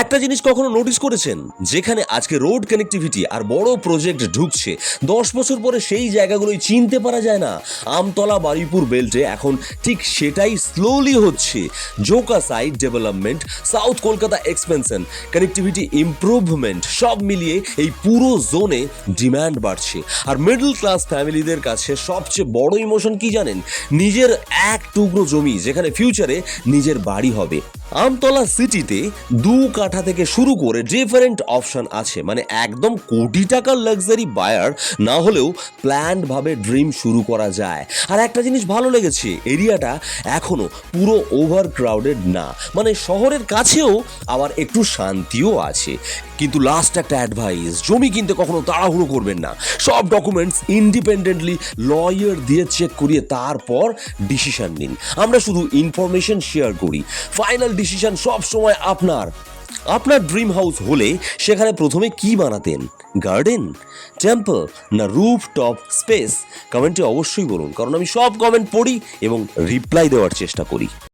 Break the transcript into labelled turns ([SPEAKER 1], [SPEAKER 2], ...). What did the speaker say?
[SPEAKER 1] একটা জিনিস কখনো নোটিস করেছেন, যেখানে আজকে রোড কানেক্টিভিটি আর বড় প্রজেক্ট ঢুকছে, 10 বছর পরে সেই জায়গাগুলোই চিনতে পারা যায় না। আমতলা বারুইপুর বেল্টে এখন ঠিক সেটাই স্লোলি হচ্ছে। Joka side development, south Kolkata expansion, connectivity improvement, সব মিলিয়ে এই পুরো জোনে ডিম্যান্ড বাড়ছে। আর মিডল ক্লাস ফ্যামিলিদের কাছে সবচেয়ে বড় ইমোশন কি জানেন? নিজের এক টুকরো জমি, যেখানে ফিউচারে নিজের বাড়ি হবে। আমতলা সিটিতে 2 কাঠা থেকে শুরু করে ডিফারেন্ট অপশন আছে, মানে একদম কোটি টাকার লাক্সারি বায়ার না হলেও প্ল্যান্ড ভাবে ড্রিম শুরু করা যায়। আর একটা জিনিস ভালো লেগেছে, এরিয়াটা এখনো পুরো ওভার ক্রাউডেড না, মানে শহরের কাছেও আবার একটু শান্তিও আছে। কিন্তু লাস্ট একটা অ্যাডভাইস, জমি কিনতে কখনো তাড়াহুড়ো করবেন না। সব ডকুমেন্টস ইন্ডিপেন্ডেন্টলি লয়ার দিয়ে চেক করিয়ে তারপর ডিসিশন নিন। আমরা শুধু ইনফরমেশন শেয়ার করি, ফাইনাল ডিসিশন সব সময় আপনার। আপনার ড্রিম হাউস হলে সেখানে প্রথমে কি বানাতেন? গার্ডেন, টেম্পল না রুফ টপ স্পেস? কমেন্টে অবশ্যই বলুন, কারণ আমি সব কমেন্ট পড়ি এবং রিপ্লাই দেওয়ার চেষ্টা করি।